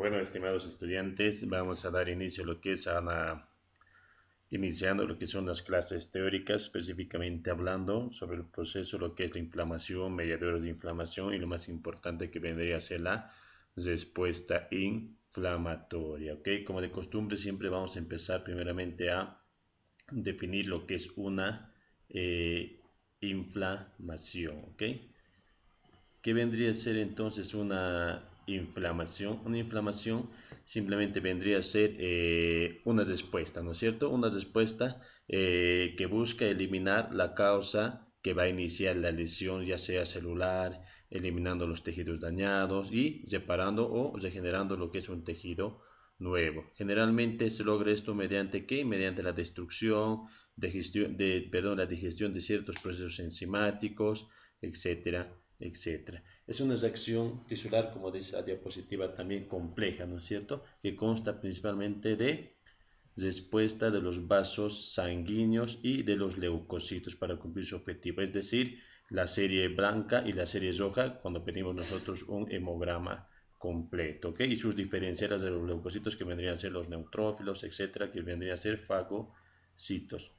Bueno, estimados estudiantes, vamos a dar inicio a lo que es iniciando lo que son las clases teóricas, específicamente hablando sobre el proceso, lo que es la inflamación, mediadores de inflamación y lo más importante que vendría a ser la respuesta inflamatoria, ¿ok? Como de costumbre, siempre vamos a empezar primeramente a definir lo que es una inflamación, ¿ok? ¿Qué vendría a ser entonces una inflamación? Una inflamación simplemente vendría a ser una respuesta, ¿no es cierto? Una respuesta que busca eliminar la causa que va a iniciar la lesión, ya sea celular, eliminando los tejidos dañados y reparando o regenerando lo que es un tejido nuevo. Generalmente se logra esto mediante ¿qué? Mediante la destrucción, la digestión de ciertos procesos enzimáticos, etcétera, etcétera. Es una reacción tisular, como dice la diapositiva, también compleja, ¿no es cierto? Que consta principalmente de respuesta de los vasos sanguíneos y de los leucocitos para cumplir su objetivo, es decir, la serie blanca y la serie roja cuando pedimos nosotros un hemograma completo, ¿ok? Y sus diferenciales de los leucocitos que vendrían a ser los neutrófilos, etcétera, que vendrían a ser fagocitos.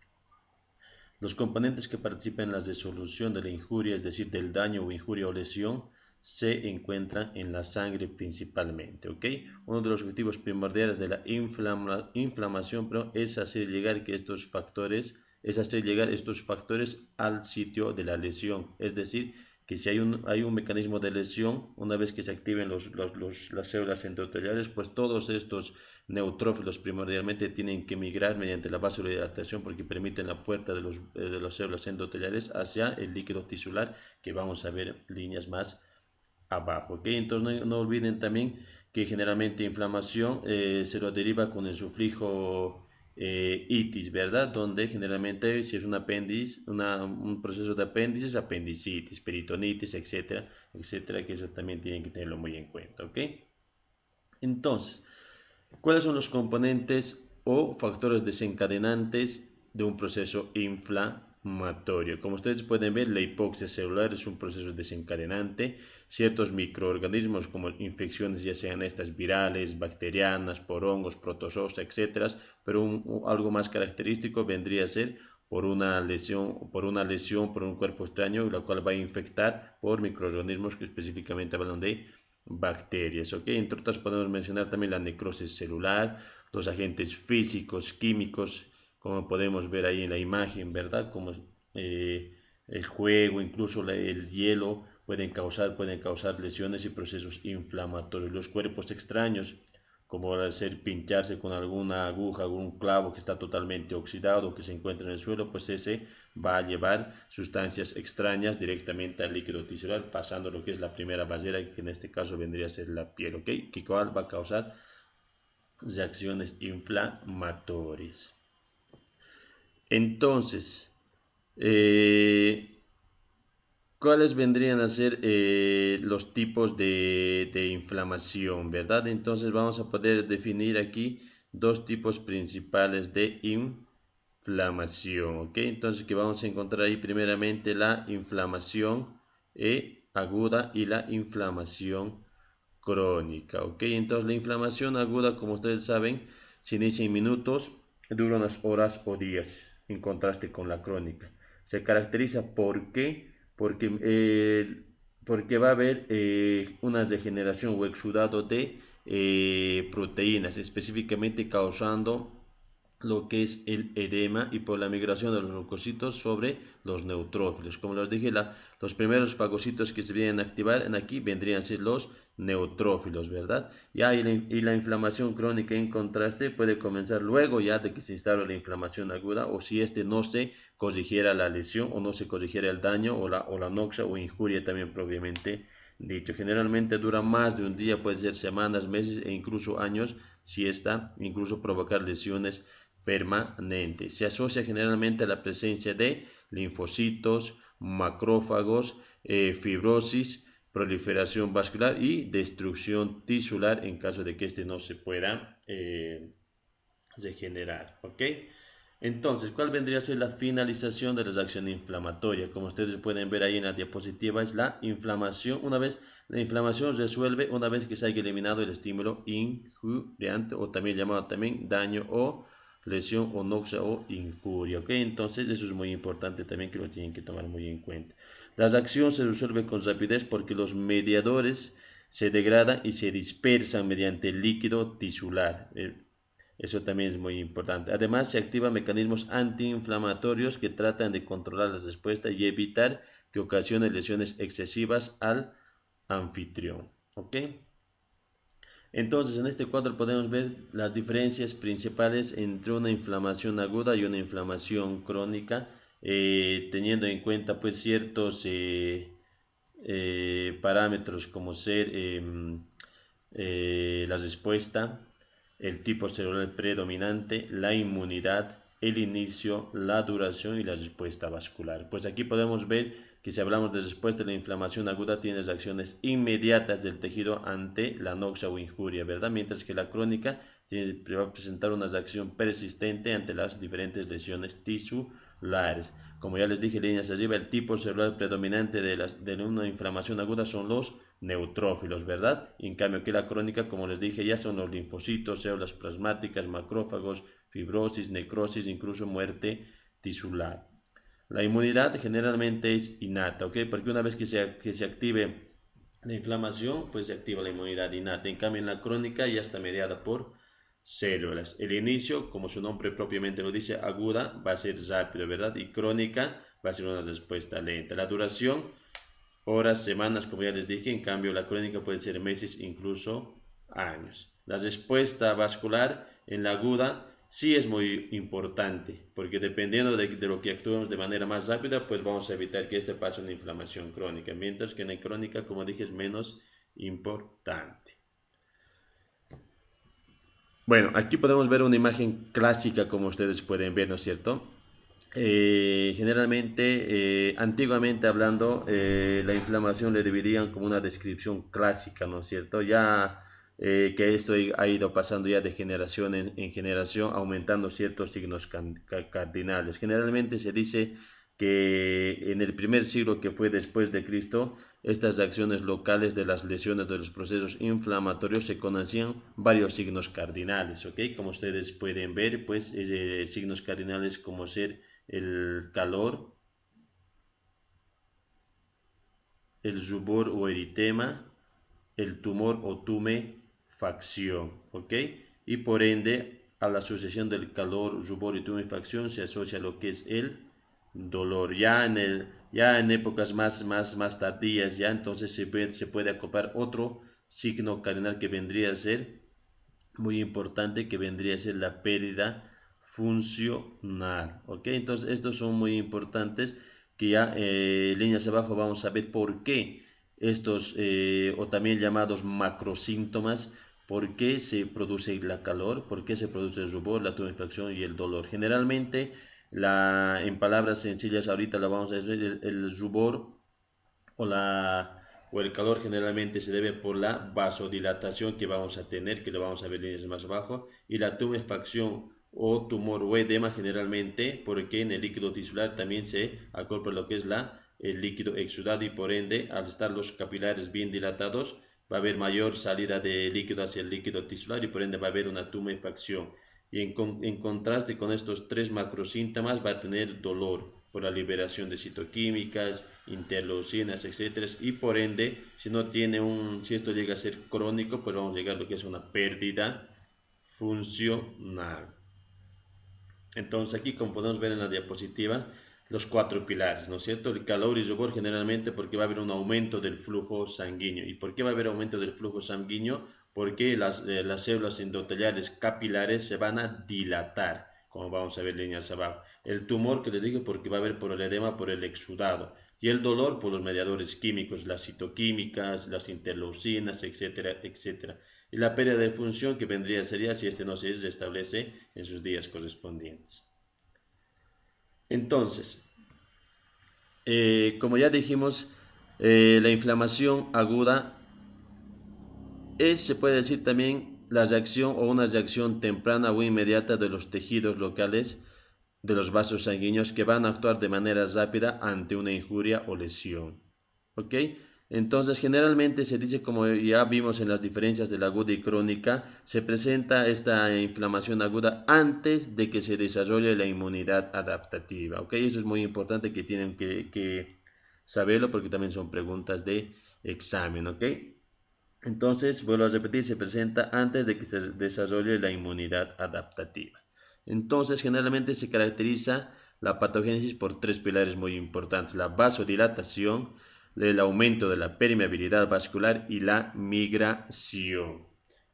Los componentes que participan en la resolución de la injuria, es decir, del daño o injuria o lesión, se encuentran en la sangre principalmente, ¿ok? Uno de los objetivos primordiales de la inflamación es hacer llegar estos factores al sitio de la lesión, es decir, que si hay un mecanismo de lesión, una vez que se activen las células endoteliales, pues todos estos neutrófilos primordialmente tienen que migrar mediante la vasodilatación porque permiten la puerta de las células endoteliales hacia el líquido tisular, que vamos a ver líneas más abajo, ¿ok? Entonces no olviden también que generalmente inflamación se lo deriva con el sufijo itis, ¿verdad? Donde generalmente si es un apéndice, un proceso de apéndices, apendicitis, peritonitis, etcétera, etcétera, que eso también tienen que tenerlo muy en cuenta, ¿ok? Entonces, ¿cuáles son los componentes o factores desencadenantes de un proceso inflamatorio? Como ustedes pueden ver, la hipoxia celular es un proceso desencadenante. Ciertos microorganismos como infecciones, ya sean estas virales, bacterianas, por hongos, protozoos, etc. Pero algo más característico vendría a ser por una lesión por un cuerpo extraño, la cual va a infectar por microorganismos que específicamente hablan de bacterias, ¿ok? Entre otras podemos mencionar también la necrosis celular, los agentes físicos, químicos, como podemos ver ahí en la imagen, ¿verdad? Como el juego, incluso el hielo, pueden causar lesiones y procesos inflamatorios. Los cuerpos extraños, como al ser pincharse con alguna aguja, algún clavo que está totalmente oxidado, que se encuentra en el suelo, pues ese va a llevar sustancias extrañas directamente al líquido tisular, pasando lo que es la primera barrera, que en este caso vendría a ser la piel, ¿ok? Que cual va a causar reacciones inflamatorias. Entonces, ¿cuáles vendrían a ser los tipos de inflamación, verdad? Entonces vamos a poder definir aquí dos tipos principales de inflamación, ¿ok? Entonces que vamos a encontrar ahí primeramente la inflamación aguda y la inflamación crónica, ¿ok? Entonces la inflamación aguda, como ustedes saben, se inicia en minutos, dura unas horas o días, en contraste con la crónica. Se caracteriza ¿por qué? Porque va a haber una degeneración o exudado de proteínas, específicamente causando lo que es el edema y por la migración de los leucocitos sobre los neutrófilos. Como les dije, los primeros fagocitos que se vienen a activar en aquí vendrían a ser los neutrófilos, ¿verdad? Y la inflamación crónica en contraste puede comenzar luego ya de que se instala la inflamación aguda o si este no se corrigiera la lesión o no se corrigiera el daño o la noxa o injuria también propiamente dicho. Generalmente dura más de un día, puede ser semanas, meses e incluso años si esta incluso provocar lesiones permanente. Se asocia generalmente a la presencia de linfocitos, macrófagos, fibrosis, proliferación vascular y destrucción tisular en caso de que este no se pueda regenerar. ¿Ok? Entonces, ¿cuál vendría a ser la finalización de la reacción inflamatoria? Como ustedes pueden ver ahí en la diapositiva, es la inflamación. La inflamación resuelve una vez que se haya eliminado el estímulo injuriante, o también llamado también daño o lesión o náusea o injuria. ¿Ok? Entonces, eso es muy importante también, que lo tienen que tomar muy en cuenta. La reacción se resuelve con rapidez porque los mediadores se degradan y se dispersan mediante el líquido tisular. Eso también es muy importante. Además, se activan mecanismos antiinflamatorios que tratan de controlar la respuesta y evitar que ocasione lesiones excesivas al anfitrión. ¿Ok? Entonces, en este cuadro podemos ver las diferencias principales entre una inflamación aguda y una inflamación crónica, teniendo en cuenta pues ciertos parámetros como ser la respuesta, el tipo celular predominante, la inmunidad, el inicio, la duración y la respuesta vascular. Pues aquí podemos ver que si hablamos de respuesta, la inflamación aguda tiene reacciones inmediatas del tejido ante la noxia o injuria, ¿verdad? Mientras que la crónica va a presentar una reacción persistente ante las diferentes lesiones tisulares. Como ya les dije, líneas arriba, el tipo celular predominante de una inflamación aguda son los neutrófilos, ¿verdad? En cambio que la crónica, como les dije ya, son los linfocitos, células plasmáticas, macrófagos, fibrosis, necrosis, incluso muerte tisular. La inmunidad generalmente es innata, ¿ok? Porque una vez que se active la inflamación, pues se activa la inmunidad innata. En cambio en la crónica ya está mediada por células. El inicio, como su nombre propiamente lo dice, aguda, va a ser rápido, ¿verdad? Y crónica va a ser una respuesta lenta. La duración, horas, semanas, como ya les dije. En cambio la crónica puede ser meses, incluso años. La respuesta vascular en la aguda sí es muy importante, porque dependiendo de lo que actuemos de manera más rápida, pues vamos a evitar que este pase una inflamación crónica, mientras que en la crónica, como dije, es menos importante. Bueno, aquí podemos ver una imagen clásica, como ustedes pueden ver, ¿no es cierto? Generalmente, antiguamente hablando, la inflamación le dividían como una descripción clásica, ¿no es cierto? Ya que esto ha ido pasando ya de generación en generación, aumentando ciertos signos cardinales. Generalmente se dice que en el primer siglo, que fue después de Cristo, estas reacciones locales de las lesiones de los procesos inflamatorios se conocían varios signos cardinales, ¿ok? Como ustedes pueden ver, pues signos cardinales como ser el calor, el rubor o eritema, el tumor o tumefacción, ¿ok? Y por ende, a la asociación del calor, rubor y tumefacción se asocia lo que es el dolor. Ya en épocas más tardías, ya entonces se puede acoplar otro signo cardinal que vendría a ser muy importante, que vendría a ser la pérdida funcional. ¿Ok? Entonces estos son muy importantes, que ya líneas abajo vamos a ver por qué estos, o también llamados macrosíntomas, por qué se produce la calor, por qué se produce el rubor, la tumefacción y el dolor. Generalmente, en palabras sencillas, ahorita la vamos a decir, el rubor o o el calor generalmente se debe por la vasodilatación que vamos a tener, que lo vamos a ver líneas más abajo, y la tumefacción o tumor o edema generalmente porque en el líquido tisular también se acopla lo que es el líquido exudado, y por ende al estar los capilares bien dilatados va a haber mayor salida de líquido hacia el líquido tisular y por ende va a haber una tumefacción. Y en contraste con estos tres macrosíntomas va a tener dolor por la liberación de citoquímicas, interleucinas, etcétera, y por ende, si esto llega a ser crónico, pues vamos a llegar a lo que es una pérdida funcional. Entonces aquí, como podemos ver en la diapositiva, los cuatro pilares, ¿no es cierto? El calor y rubor generalmente porque va a haber un aumento del flujo sanguíneo. ¿Y por qué va a haber aumento del flujo sanguíneo? Porque las células endoteliales capilares se van a dilatar, como vamos a ver líneas abajo. El tumor, que les dije, porque va a haber por el edema, por el exudado. Y el dolor por los mediadores químicos, las citoquímicas, las interleucinas, etcétera, etcétera. Y la pérdida de función, que sería si este no se restablece en sus días correspondientes. Entonces, como ya dijimos, la inflamación aguda se puede decir también la reacción o una reacción temprana o inmediata de los tejidos locales de los vasos sanguíneos que van a actuar de manera rápida ante una injuria o lesión. ¿Ok? Entonces, generalmente se dice, como ya vimos en las diferencias de la aguda y crónica, se presenta esta inflamación aguda antes de que se desarrolle la inmunidad adaptativa. ¿Ok? Eso es muy importante que tienen que saberlo porque también son preguntas de examen. ¿Ok? Entonces, vuelvo a repetir, se presenta antes de que se desarrolle la inmunidad adaptativa. Entonces, generalmente se caracteriza la patogénesis por tres pilares muy importantes: la vasodilatación, el aumento de la permeabilidad vascular y la migración,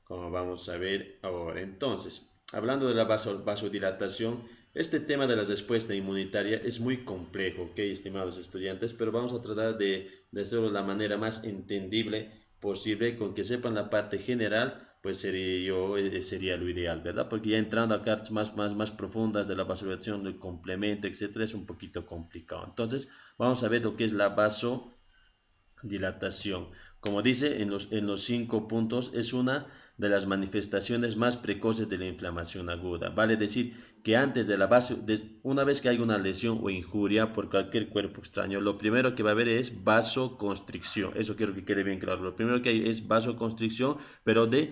como vamos a ver ahora. Entonces, hablando de la vasodilatación, este tema de la respuesta inmunitaria es muy complejo, ¿ok, estimados estudiantes? Pero vamos a tratar de hacerlo de la manera más entendible posible, con que sepan la parte general, pues sería lo ideal, ¿verdad? Porque ya entrando a cartas más profundas de la vasodilatación, del complemento, etcétera, es un poquito complicado. Entonces, vamos a ver lo que es la vasodilatación. Como dice en los 5 puntos, es una de las manifestaciones más precoces de la inflamación aguda. Vale decir que antes de una vez que hay una lesión o injuria por cualquier cuerpo extraño, lo primero que va a haber es vasoconstricción. Eso quiero que quede bien claro. Lo primero que hay es vasoconstricción, pero de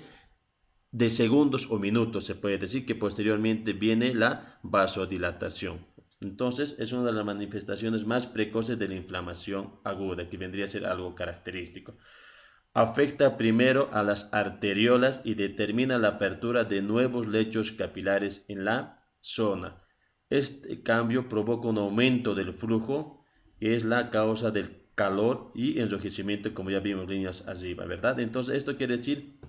segundos o minutos. Se puede decir que posteriormente viene la vasodilatación. Entonces, es una de las manifestaciones más precoces de la inflamación aguda, que vendría a ser algo característico. Afecta primero a las arteriolas y determina la apertura de nuevos lechos capilares en la zona. Este cambio provoca un aumento del flujo, que es la causa del calor y enrojecimiento, como ya vimos líneas arriba, ¿verdad? Entonces, esto quiere decir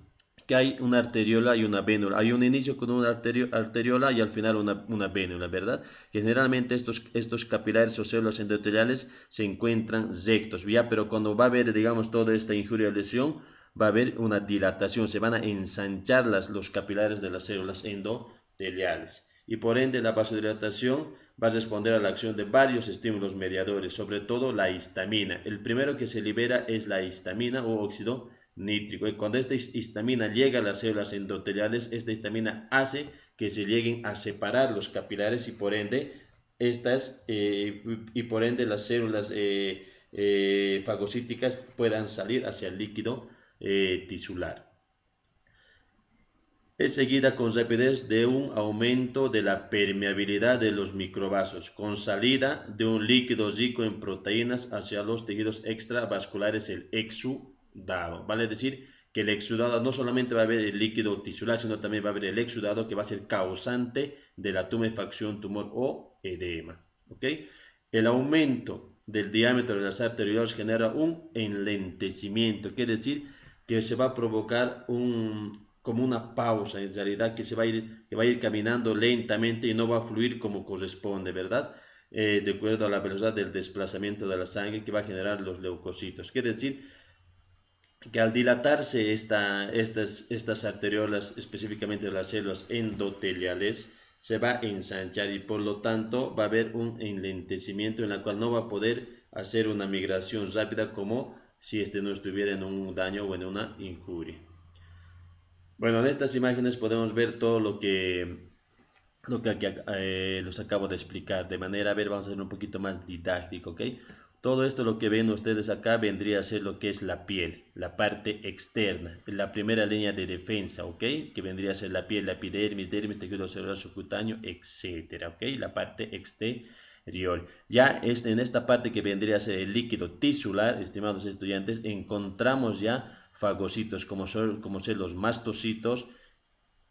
que hay una arteriola y una vénula. Hay un inicio con una arteriola y al final una vénula, ¿verdad? Generalmente estos capilares o células endoteliales se encuentran rectos, ¿ya? Pero cuando va a haber, digamos, toda esta injuria o lesión, va a haber una dilatación, se van a ensanchar los capilares de las células endoteliales. Y por ende la vasodilatación va a responder a la acción de varios estímulos mediadores, sobre todo la histamina. El primero que se libera es la histamina o óxido nítrico. Y cuando esta histamina llega a las células endoteliales, esta histamina hace que se lleguen a separar los capilares y por ende las células fagocíticas puedan salir hacia el líquido tisular. Es seguida con rapidez de un aumento de la permeabilidad de los microvasos, con salida de un líquido rico en proteínas hacia los tejidos extravasculares, el exudado. Vale decir que el exudado no solamente va a haber el líquido tisular, sino también va a haber el exudado, que va a ser causante de la tumefacción, tumor o edema. ¿Okay? El aumento del diámetro de las arteriolas genera un enlentecimiento, quiere decir que se va a provocar como una pausa, en realidad, que va a ir caminando lentamente y no va a fluir como corresponde, ¿verdad? De acuerdo a la velocidad del desplazamiento de la sangre, que va a generar los leucocitos. Quiere decir que al dilatarse estas arteriolas, específicamente las células endoteliales, se va a ensanchar y por lo tanto va a haber un enlentecimiento en la cual no va a poder hacer una migración rápida como si no estuviera en un daño o en una injuria. Bueno, en estas imágenes podemos ver todo lo que aquí los acabo de explicar. De manera, a ver, vamos a hacer un poquito más didáctico, ¿ok? Todo esto, lo que ven ustedes acá, vendría a ser lo que es la piel, la parte externa, la primera línea de defensa, ¿ok? Que vendría a ser la piel, la epidermis, dermis, tejido celular subcutáneo, etcétera, ¿ok? La parte exterior. Ya en esta parte que vendría a ser el líquido tisular, estimados estudiantes, encontramos ya fagocitos como ser los mastocitos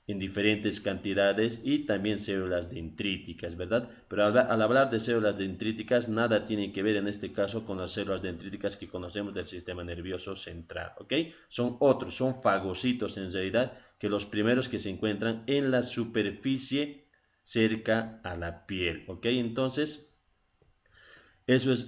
en diferentes cantidades y también células dendríticas, ¿verdad? Pero al hablar de células dendríticas, nada tiene que ver en este caso con las células dendríticas que conocemos del sistema nervioso central, ¿ok? Son fagocitos en realidad, que los primeros que se encuentran en la superficie cerca a la piel, ¿ok? Entonces, eso es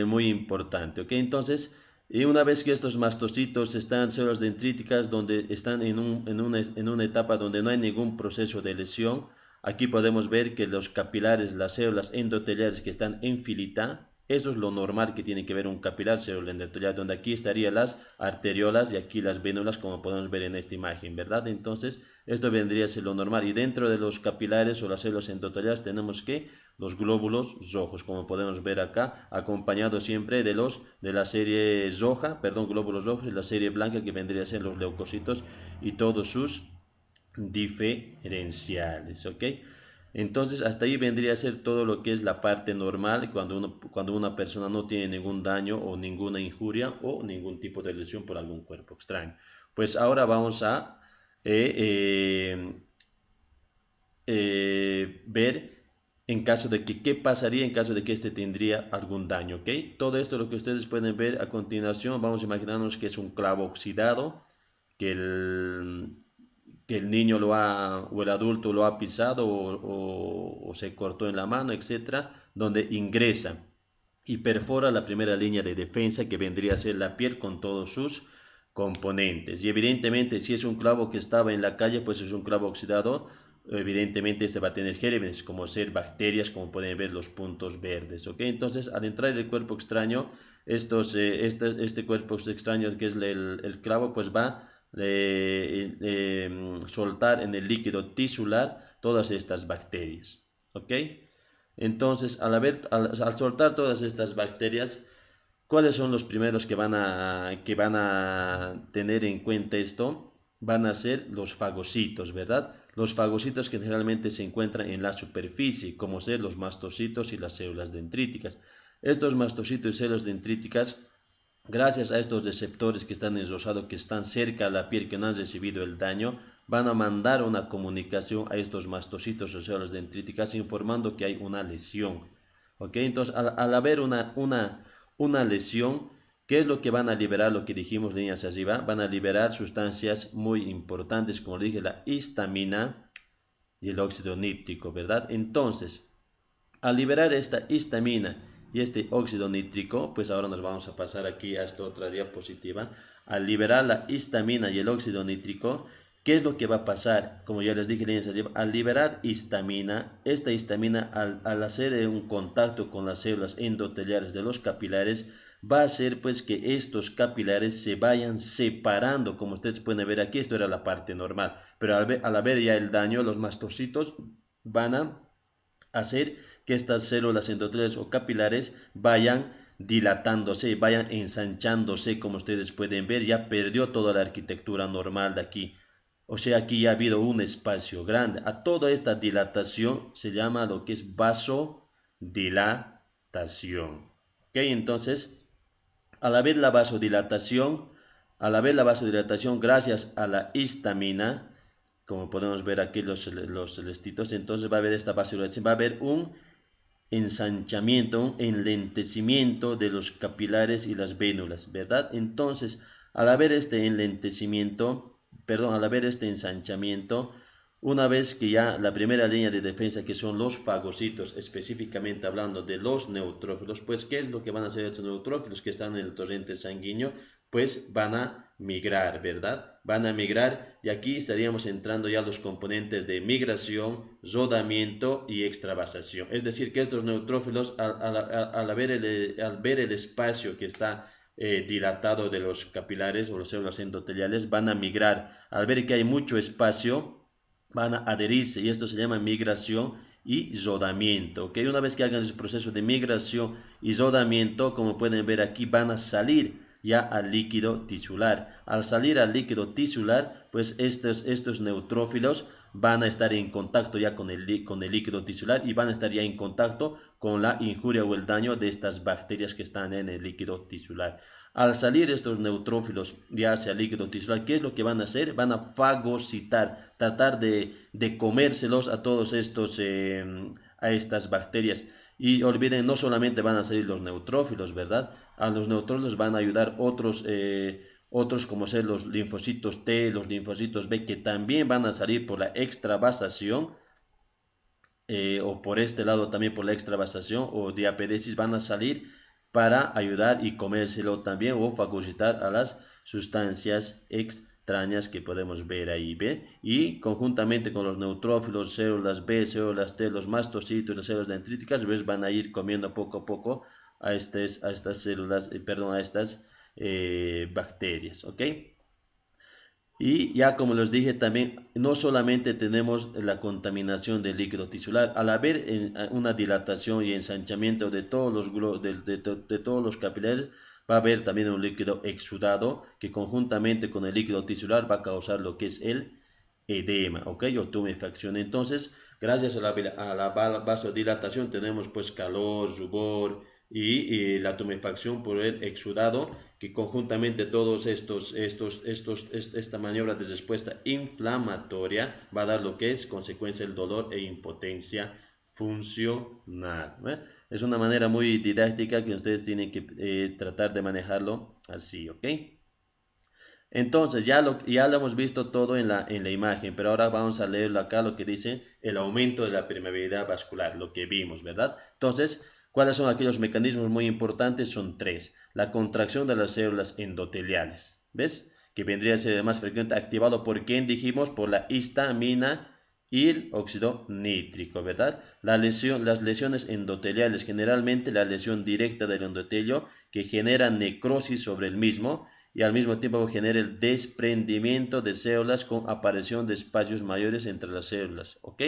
muy importante, ¿ok? Entonces, y una vez que estos mastocitos están células dendríticas donde están en una etapa donde no hay ningún proceso de lesión, aquí podemos ver que los capilares, las células endoteliales que están en filita, Eso es lo normal que tiene que ver un capilar célula endotelial, donde aquí estarían las arteriolas y aquí las vénulas, como podemos ver en esta imagen, ¿verdad? Entonces, esto vendría a ser lo normal. Y dentro de los capilares o las células endoteliales tenemos que los glóbulos rojos, como podemos ver acá, acompañado siempre de la serie roja, perdón, glóbulos rojos, y la serie blanca que vendría a ser los leucocitos y todos sus diferenciales, ¿ok? Entonces hasta ahí vendría a ser todo lo que es la parte normal cuando una persona no tiene ningún daño o ninguna injuria o ningún tipo de lesión por algún cuerpo extraño. Pues ahora vamos a ver en caso de que, qué pasaría en caso de que este tendría algún daño, ¿ok? Todo esto lo que ustedes pueden ver a continuación, vamos a imaginarnos que es un clavo oxidado, que el niño o el adulto lo ha pisado o se cortó en la mano, etcétera, donde ingresa y perfora la primera línea de defensa que vendría a ser la piel con todos sus componentes. Y evidentemente si es un clavo que estaba en la calle, pues es un clavo oxidado, evidentemente este va a tener gérmenes como ser bacterias, como pueden ver los puntos verdes, ¿ok? Entonces al entrar el cuerpo extraño, este cuerpo extraño que es el clavo, pues va soltar en el líquido tisular todas estas bacterias, ¿ok? Entonces, al soltar todas estas bacterias, ¿cuáles son los primeros que van a tener en cuenta esto? Van a ser los fagocitos, ¿verdad? Los fagocitos que generalmente se encuentran en la superficie, como ser los mastocitos y las células dendríticas. Estos mastocitos y células dendríticas, gracias a estos receptores que están en rosado, que están cerca a la piel, que no han recibido el daño, van a mandar una comunicación a estos mastocitos o células dendríticas informando que hay una lesión. ¿Ok? Entonces, al haber una lesión, ¿qué es lo que van a liberar? Lo que dijimos líneas arriba, van a liberar sustancias muy importantes, como dije, la histamina y el óxido nítrico, ¿verdad? Entonces, al liberar esta histamina y este óxido nítrico, pues ahora nos vamos a pasar aquí a esta otra diapositiva. Al liberar la histamina y el óxido nítrico, ¿qué es lo que va a pasar? Como ya les dije, al liberar histamina, esta histamina al hacer un contacto con las células endoteliales de los capilares, va a hacer pues que estos capilares se vayan separando, como ustedes pueden ver aquí. Esto era la parte normal, pero al haber ya el daño, los mastocitos van a hacer que estas células endoteliales o capilares vayan dilatándose, vayan ensanchándose, como ustedes pueden ver. Ya perdió toda la arquitectura normal de aquí. O sea, aquí ya ha habido un espacio grande. A toda esta dilatación se llama lo que es vasodilatación. ¿Ok? Entonces, al haber la vasodilatación, gracias a la histamina, como podemos ver aquí los celestitos, entonces va a haber esta vasodilatación, va a haber un ensanchamiento, un enlentecimiento de los capilares y las vénulas, ¿verdad? Entonces, al haber este ensanchamiento, una vez que ya la primera línea de defensa, que son los fagocitos, específicamente hablando de los neutrófilos, pues ¿qué es lo que van a hacer estos neutrófilos que están en el torrente sanguíneo? Pues van a migrar, ¿verdad? Van a migrar, y aquí estaríamos entrando ya los componentes de migración, rodamiento y extravasación. Es decir, que estos neutrófilos al ver el espacio que está dilatado de los capilares o las células endoteliales, van a migrar. Al ver que hay mucho espacio, van a adherirse, y esto se llama migración y rodamiento. ¿Ok? Una vez que hagan ese proceso de migración y rodamiento, como pueden ver aquí, van a salir ya al líquido tisular. Al salir al líquido tisular, pues estos neutrófilos van a estar en contacto ya con el líquido tisular, y van a estar ya en contacto con la injuria o el daño de estas bacterias que están en el líquido tisular. Al salir estos neutrófilos ya hacia el líquido tisular, ¿qué es lo que van a hacer? Van a fagocitar, tratar de comérselos a todos a estas bacterias. Y olviden, no solamente van a salir los neutrófilos, ¿verdad? A los neutrófilos van a ayudar otros como ser los linfocitos T, los linfocitos B, que también van a salir por la extravasación, o por este lado también por la extravasación o diapedesis, van a salir para ayudar y comérselo también o fagocitar a las sustancias extrañas que podemos ver ahí, ¿ve? Y conjuntamente con los neutrófilos, células B, células T, los mastocitos, las células dendríticas, ¿ves? Van a ir comiendo poco a poco a estas células, perdón, a estas bacterias, ¿ok? Y ya como les dije también, no solamente tenemos la contaminación del líquido tisular, al haber una dilatación y ensanchamiento de todos de todos los capilares, va a haber también un líquido exudado que conjuntamente con el líquido tisular va a causar lo que es el edema, ¿ok? O tumefacción. Entonces, gracias a la vasodilatación tenemos pues calor, rubor y la tumefacción por el exudado, que conjuntamente todos esta maniobra de respuesta inflamatoria va a dar lo que es consecuencia el dolor e impotencia funcional. Es una manera muy didáctica que ustedes tienen que tratar de manejarlo así, ¿ok? Entonces, ya lo hemos visto todo en la imagen, pero ahora vamos a leerlo acá, lo que dice el aumento de la permeabilidad vascular, lo que vimos, ¿verdad? Entonces, ¿cuáles son aquellos mecanismos muy importantes? Son tres. La contracción de las células endoteliales, ¿ves? Que vendría a ser el más frecuente, activado por quién dijimos, por la histamina y el óxido nítrico, ¿verdad? Las lesiones endoteliales, generalmente la lesión directa del endotelio que genera necrosis sobre el mismo, y al mismo tiempo genera el desprendimiento de células con aparición de espacios mayores entre las células, ¿ok?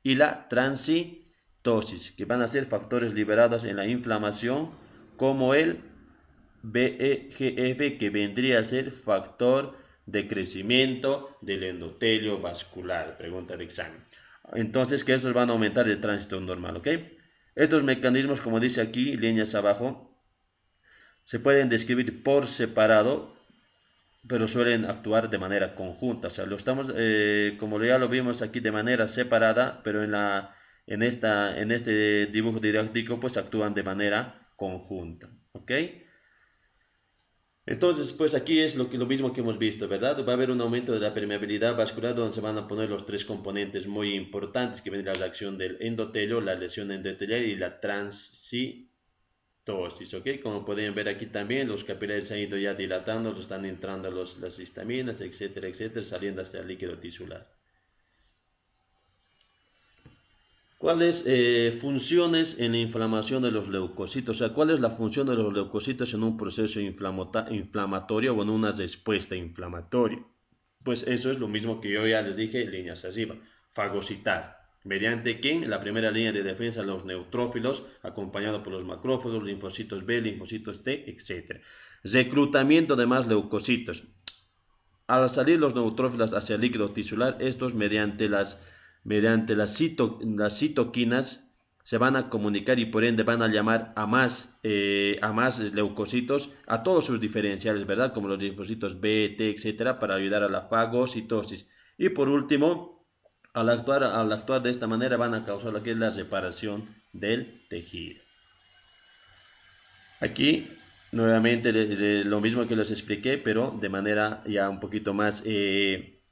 Y la transitosis, que van a ser factores liberados en la inflamación, como el VEGF, que vendría a ser factor de crecimiento del endotelio vascular, pregunta de examen. Entonces, que estos van a aumentar el tránsito normal, ¿ok? Estos mecanismos, como dice aquí, líneas abajo, se pueden describir por separado, pero suelen actuar de manera conjunta. O sea, como ya lo vimos aquí, de manera separada, pero en este dibujo didáctico, pues actúan de manera conjunta. ¿Ok? Entonces, pues aquí es lo mismo que hemos visto, ¿verdad? Va a haber un aumento de la permeabilidad vascular donde se van a poner los tres componentes muy importantes que viene la reacción del endotelio, la lesión endotelial y la transitosis. ¿Ok? Como pueden ver aquí también, los capilares se han ido ya dilatando, están entrando las histaminas, etcétera, etcétera, saliendo hasta el líquido tisular. ¿Cuáles funciones en la inflamación de los leucocitos? O sea, ¿cuál es la función de los leucocitos en un proceso inflamatorio o en una respuesta inflamatoria? Pues eso es lo mismo que yo ya les dije, líneas arriba. Fagocitar. ¿Mediante quién? La primera línea de defensa, los neutrófilos, acompañado por los macrófagos, linfocitos B, linfocitos T, etc. Reclutamiento de más leucocitos. Al salir los neutrófilos hacia el líquido tisular, estos las citoquinas se van a comunicar y por ende van a llamar a más leucocitos, a todos sus diferenciales, ¿verdad? Como los linfocitos B, T, etcétera, para ayudar a la fagocitosis. Y por último, al actuar de esta manera van a causar lo que es la reparación del tejido. Aquí nuevamente lo mismo que les expliqué, pero de manera ya un poquito más en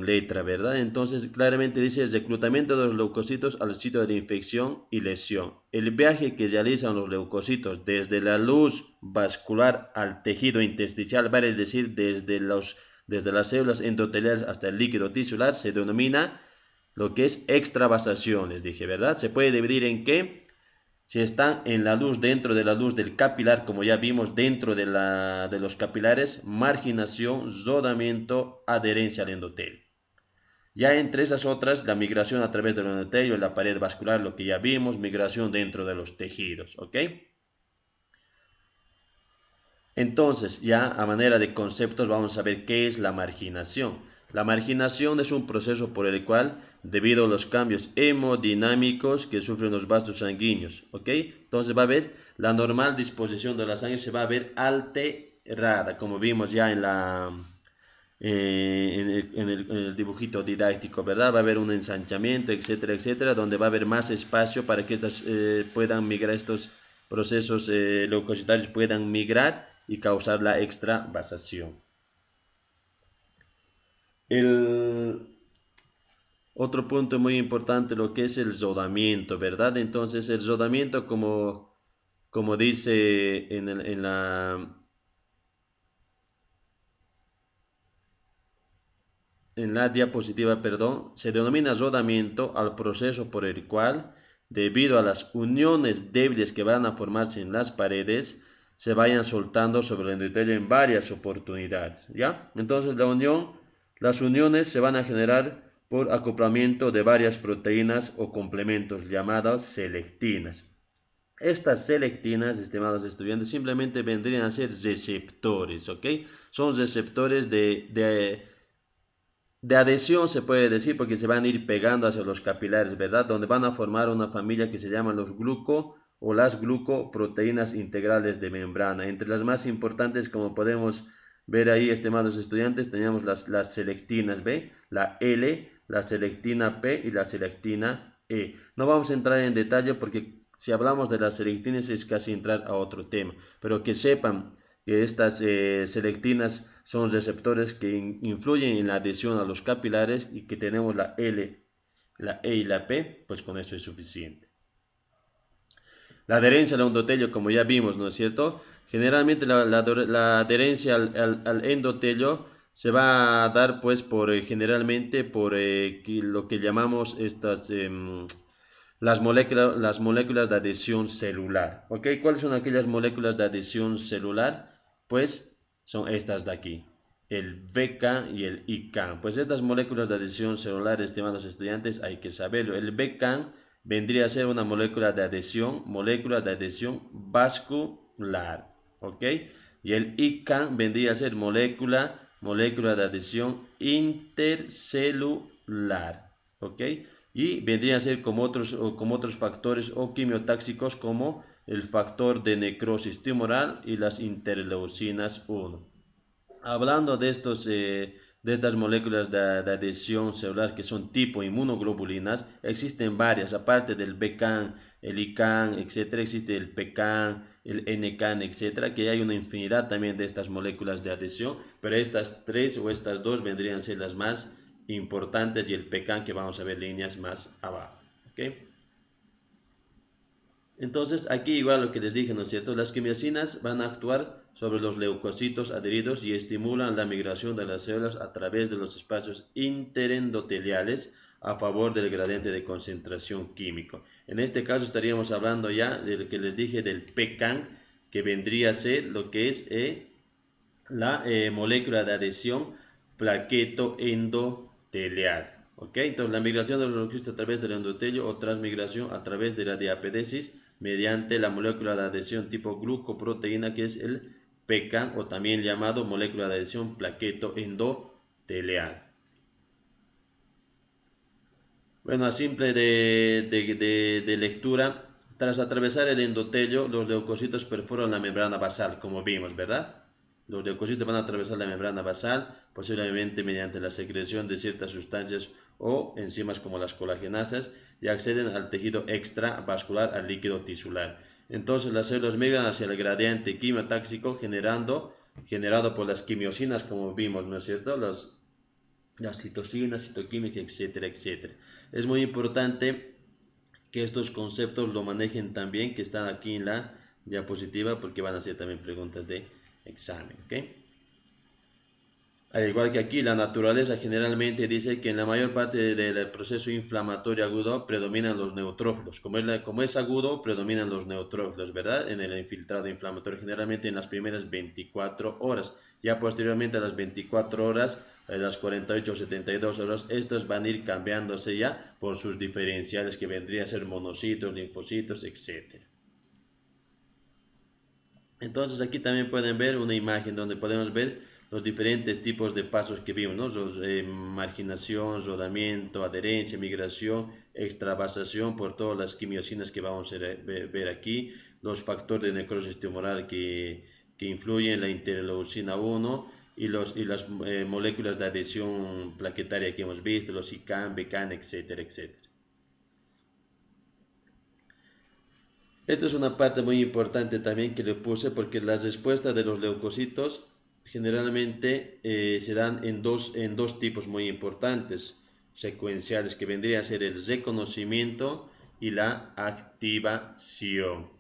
letra, ¿verdad? Entonces claramente dice el reclutamiento de los leucocitos al sitio de infección y lesión. El viaje que realizan los leucocitos desde la luz vascular al tejido intersticial, vale decir desde las células endoteliales hasta el líquido tisular, se denomina lo que es extravasación, les dije, ¿verdad? Se puede dividir en qué. Si están en la luz, dentro de la luz del capilar, como ya vimos, dentro de los capilares, marginación, rodamiento, adherencia al endotelio. Ya entre esas otras, la migración a través del endotelio, la pared vascular, lo que ya vimos, migración dentro de los tejidos, ¿ok? Entonces, ya a manera de conceptos, vamos a ver qué es la marginación. La marginación es un proceso por el cual, debido a los cambios hemodinámicos que sufren los vasos sanguíneos, ¿ok? Entonces va a haber la normal disposición de la sangre, se va a ver alterada, como vimos ya en el dibujito didáctico, ¿verdad? Va a haber un ensanchamiento, etcétera, etcétera, donde va a haber más espacio para que puedan migrar, estos procesos leucocitarios puedan migrar y causar la extravasación. El otro punto muy importante, lo que es el rodamiento, ¿verdad? Entonces el rodamiento, como dice en la diapositiva, perdón, se denomina rodamiento al proceso por el cual debido a las uniones débiles que van a formarse en las paredes, se vayan soltando sobre el endotelio en varias oportunidades, ¿ya? Entonces las uniones se van a generar por acoplamiento de varias proteínas o complementos llamadas selectinas. Estas selectinas, estimados estudiantes, simplemente vendrían a ser receptores, ¿ok? Son receptores de adhesión, se puede decir, porque se van a ir pegando hacia los capilares, ¿verdad? Donde van a formar una familia que se llama los gluco o las glucoproteínas integrales de membrana. Entre las más importantes, como podemos ver ahí, estimados estudiantes, tenemos las selectinas B, la L, la selectina P y la selectina E. No vamos a entrar en detalle porque si hablamos de las selectinas es casi entrar a otro tema, pero que sepan que estas selectinas son receptores que influyen en la adhesión a los capilares y que tenemos la L, la E y la P, pues con eso es suficiente. La adherencia al endotelio, como ya vimos, ¿no es cierto? Generalmente la adherencia al endotelio se va a dar pues generalmente por lo que llamamos las moléculas de adhesión celular. ¿Ok? ¿Cuáles son aquellas moléculas de adhesión celular? Pues son estas de aquí, el BK y el ICAN. Pues estas moléculas de adhesión celular, estimados estudiantes, hay que saberlo. El BK vendría a ser una molécula de adhesión vascular, ¿ok? Y el ICAN vendría a ser molécula de adhesión intercelular, ¿ok? Y vendría a ser como otros factores o quimiotáxicos como el factor de necrosis tumoral y las interleucinas 1. Hablando de estas moléculas de adhesión celular que son tipo inmunoglobulinas, existen varias, aparte del BCAN, el ICAN, etcétera, existe el PCAN, el NCAN, etcétera, que hay una infinidad también de estas moléculas de adhesión, pero estas tres o estas dos vendrían a ser las más importantes y el PCAN que vamos a ver líneas más abajo. ¿Okay? Entonces, aquí igual lo que les dije, ¿no es cierto? Las quimiosinas van a actuar sobre los leucocitos adheridos y estimulan la migración de las células a través de los espacios interendoteliales a favor del gradiente de concentración químico. En este caso estaríamos hablando ya de lo que les dije del PCAN, que vendría a ser lo que es la molécula de adhesión plaquetoendotelial. ¿Okay? Entonces, la migración de los leucocitos a través del endotelio o transmigración a través de la diapedesis mediante la molécula de adhesión tipo glucoproteína, que es el PCAN, o también llamado molécula de adhesión plaquetoendotelial. Bueno, a simple de lectura, tras atravesar el endotelio, los leucocitos perforan la membrana basal, como vimos, ¿verdad? Los leucocitos van a atravesar la membrana basal, posiblemente mediante la secreción de ciertas sustancias o enzimas como las colagenasas, y acceden al tejido extravascular, al líquido tisular. Entonces las células migran hacia el gradiente quimiotáxico generado por las quimiosinas, como vimos, ¿no es cierto? Las citocinas, citoquímica, etcétera, etcétera. Es muy importante que estos conceptos lo manejen también, que están aquí en la diapositiva, porque van a ser también preguntas de examen, ¿ok? Al igual que aquí, la naturaleza generalmente dice que en la mayor parte del proceso inflamatorio agudo predominan los neutrófilos. Como es agudo, predominan los neutrófilos, ¿verdad? En el infiltrado inflamatorio, generalmente en las primeras 24 horas. Ya posteriormente a las 24 horas, a las 48 o 72 horas, estos van a ir cambiándose ya por sus diferenciales, que vendrían a ser monocitos, linfocitos, etc. Entonces aquí también pueden ver una imagen donde podemos ver los diferentes tipos de pasos que vimos, ¿no? Marginación, rodamiento, adherencia, migración, extravasación por todas las quimiosinas que vamos a ver aquí, los factores de necrosis tumoral que influyen en la interleucina 1 y las moléculas de adhesión plaquetaria que hemos visto, los ICAN, BCAN, etcétera, etcétera. Esta es una parte muy importante también que le puse, porque las respuestas de los leucocitos generalmente se dan en dos tipos muy importantes secuenciales, que vendría a ser el reconocimiento y la activación.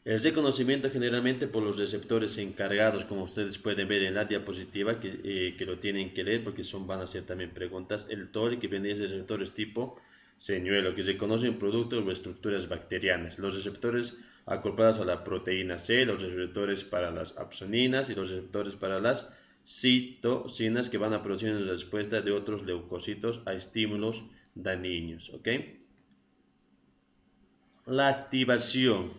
El reconocimiento generalmente por los receptores encargados, como ustedes pueden ver en la diapositiva, que lo tienen que leer porque van a ser también preguntas. El TOR, que vendría a ser receptores tipo señuelo, que se conocen productos o estructuras bacterianas. Los receptores acoplados a la proteína C, los receptores para las opsoninas y los receptores para las citocinas que van a producir en respuesta de otros leucocitos a estímulos dañinos. ¿Ok? La activación.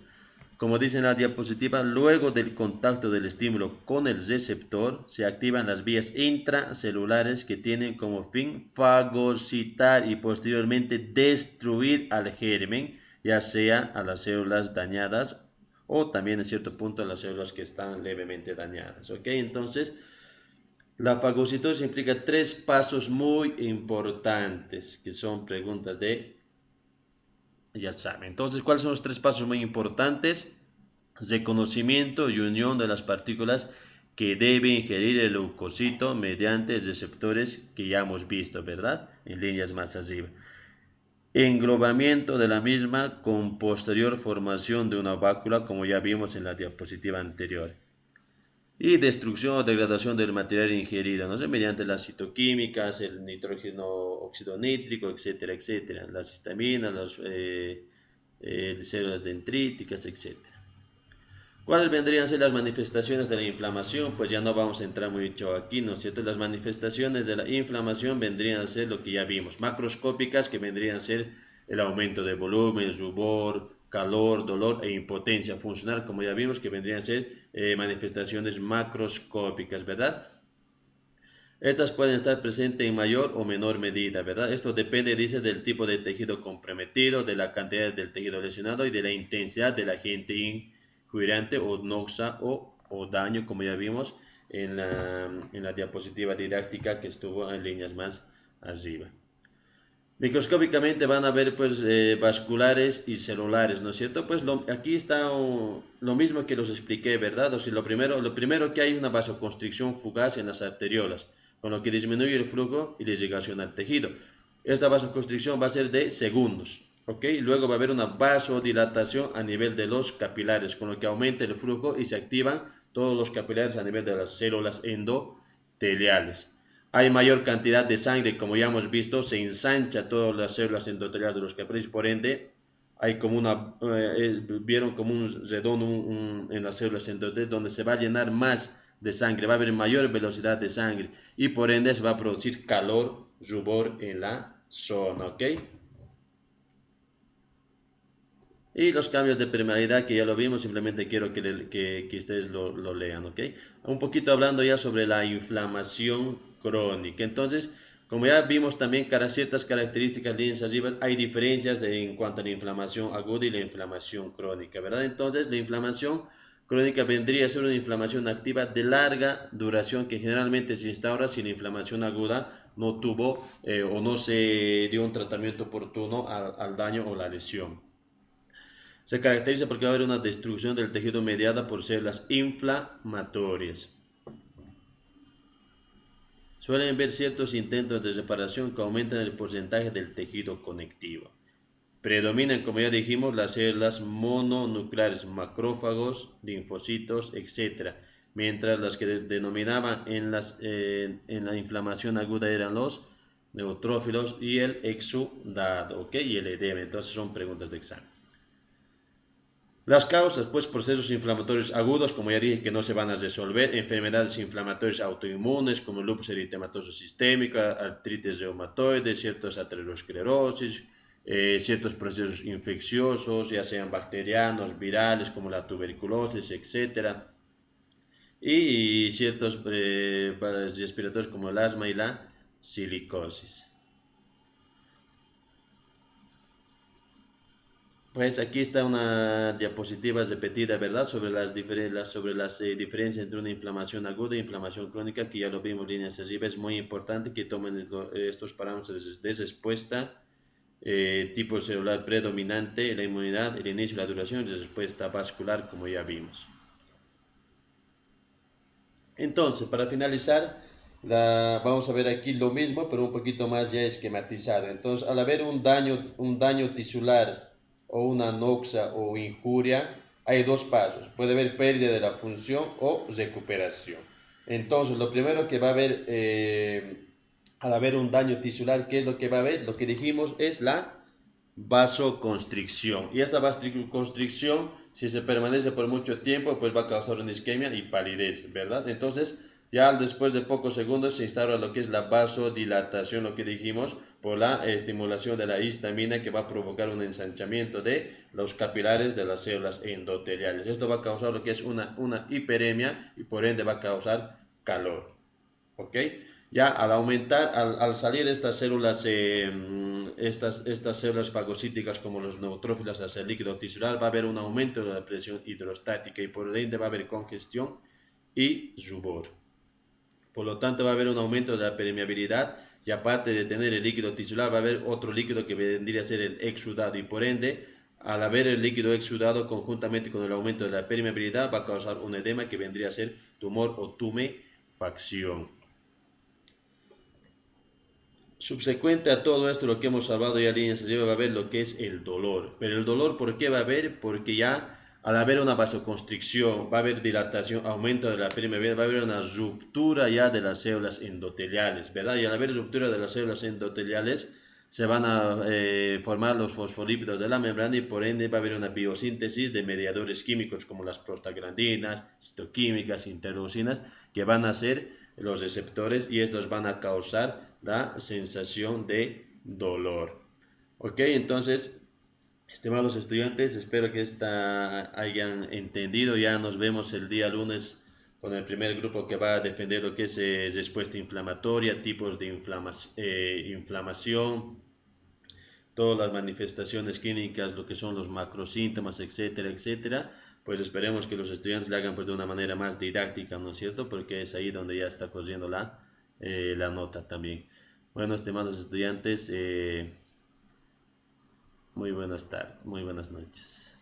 Como dice en la diapositiva, luego del contacto del estímulo con el receptor, se activan las vías intracelulares que tienen como fin fagocitar y posteriormente destruir al germen, ya sea a las células dañadas o también en cierto punto a las células que están levemente dañadas. ¿Ok? Entonces, la fagocitosis implica 3 pasos muy importantes, que son preguntas de ya saben. Entonces, ¿cuáles son los 3 pasos muy importantes? Reconocimiento y unión de las partículas que debe ingerir el leucocito mediante receptores que ya hemos visto, ¿verdad? En líneas más arriba. Englobamiento de la misma con posterior formación de una válvula, como ya vimos en la diapositiva anterior. Y destrucción o degradación del material ingerido, ¿no? Mediante las citoquímicas, el nitrógeno óxido nítrico, etcétera, etcétera, las histaminas, las células dendríticas, etcétera. ¿Cuáles vendrían a ser las manifestaciones de la inflamación? Pues ya no vamos a entrar mucho aquí, ¿no es cierto? Las manifestaciones de la inflamación vendrían a ser lo que ya vimos, macroscópicas, que vendrían a ser el aumento de volumen, rubor, calor, dolor e impotencia funcional, como ya vimos, que vendrían a ser manifestaciones macroscópicas, ¿verdad? Estas pueden estar presentes en mayor o menor medida, ¿verdad? Esto depende, dice, del tipo de tejido comprometido, de la cantidad del tejido lesionado y de la intensidad del agente injuriante o noxa o daño, como ya vimos en la diapositiva didáctica que estuvo en líneas más arriba. Microscópicamente van a ver pues vasculares y celulares, ¿no es cierto? Pues aquí está lo mismo que los expliqué, ¿verdad? O sea, lo primero que hay una vasoconstricción fugaz en las arteriolas, con lo que disminuye el flujo y la irrigación al tejido. Esta vasoconstricción va a ser de segundos, ¿ok? Luego va a haber una vasodilatación a nivel de los capilares, con lo que aumenta el flujo y se activan todos los capilares a nivel de las células endoteliales. Hay mayor cantidad de sangre, como ya hemos visto, se ensancha todas las células endoteliales de los capilares, por ende, hay como vieron como un redondo en las células endoteliales donde se va a llenar más de sangre, va a haber mayor velocidad de sangre y por ende se va a producir calor, rubor en la zona, ¿ok? Y los cambios de permeabilidad que ya lo vimos, simplemente quiero que ustedes lo lean, ¿ok? Un poquito hablando ya sobre la inflamación crónica. Entonces, como ya vimos también ciertas características líneas arriba, hay diferencias en cuanto a la inflamación aguda y la inflamación crónica, ¿verdad? Entonces, la inflamación crónica vendría a ser una inflamación activa de larga duración que generalmente se instaura si la inflamación aguda no tuvo o no se dio un tratamiento oportuno al daño o la lesión. Se caracteriza porque va a haber una destrucción del tejido mediada por células inflamatorias. Suelen ver ciertos intentos de reparación que aumentan el porcentaje del tejido conectivo. Predominan, como ya dijimos, las células mononucleares, macrófagos, linfocitos, etc. Mientras las que denominaban en la inflamación aguda eran los neutrófilos y el exudado, ¿ok? Y el edema. Entonces son preguntas de examen. Las causas, pues procesos inflamatorios agudos, como ya dije, que no se van a resolver, enfermedades inflamatorias autoinmunes como lupus eritematoso sistémico, artritis reumatoide, ciertas aterosclerosis, ciertos procesos infecciosos, ya sean bacterianos, virales como la tuberculosis, etc. Y ciertos respiratorios como el asma y la silicosis. Pues aquí está una diapositiva repetida, ¿verdad? Sobre las diferencias entre una inflamación aguda e inflamación crónica, que ya lo vimos líneas arriba. Es muy importante que tomen estos parámetros de respuesta, tipo celular predominante, la inmunidad, el inicio, la duración y la respuesta vascular, como ya vimos. Entonces, para finalizar, vamos a ver aquí lo mismo, pero un poquito más ya esquematizado. Entonces, al haber un daño tisular o una noxa o injuria, hay dos pasos. Puede haber pérdida de la función o recuperación. Entonces, lo primero que va a haber al haber un daño tisular, ¿qué es lo que va a haber? Lo que dijimos es la vasoconstricción. Y esta vasoconstricción, si se permanece por mucho tiempo, pues va a causar una isquemia y palidez, ¿verdad? Entonces, ya después de pocos segundos se instaura lo que es la vasodilatación, lo que dijimos, por la estimulación de la histamina que va a provocar un ensanchamiento de los capilares de las células endoteliales. Esto va a causar lo que es una hiperemia y por ende va a causar calor. ¿Ok? Ya al aumentar, al salir estas células, estas células fagocíticas como los neutrófilos hacia el líquido tisular, va a haber un aumento de la presión hidrostática y por ende va a haber congestión y rubor. Por lo tanto, va a haber un aumento de la permeabilidad y aparte de tener el líquido tisular, va a haber otro líquido que vendría a ser el exudado y por ende, al haber el líquido exudado conjuntamente con el aumento de la permeabilidad, va a causar un edema que vendría a ser tumor o tumefacción. Subsecuente a todo esto, lo que hemos hablado ya líneas arriba, va a haber lo que es el dolor. Pero el dolor, ¿por qué va a haber? Porque ya al haber una vasoconstricción, va a haber dilatación, aumento de la permeabilidad, va a haber una ruptura ya de las células endoteliales, ¿verdad? Y al haber ruptura de las células endoteliales, se van a formar los fosfolípidos de la membrana y por ende va a haber una biosíntesis de mediadores químicos como las prostaglandinas, citoquímicas, interleucinas, que van a ser los receptores y estos van a causar la sensación de dolor. Ok, entonces, estimados estudiantes, espero que hayan entendido. Ya nos vemos el día lunes con el primer grupo que va a defender lo que es respuesta inflamatoria, tipos de inflamación, todas las manifestaciones clínicas, lo que son los macrosíntomas, etcétera, etcétera. Pues esperemos que los estudiantes lo hagan pues de una manera más didáctica, ¿no es cierto? Porque es ahí donde ya está corriendo la nota también. Bueno, estimados estudiantes, muy buenas tardes, muy buenas noches.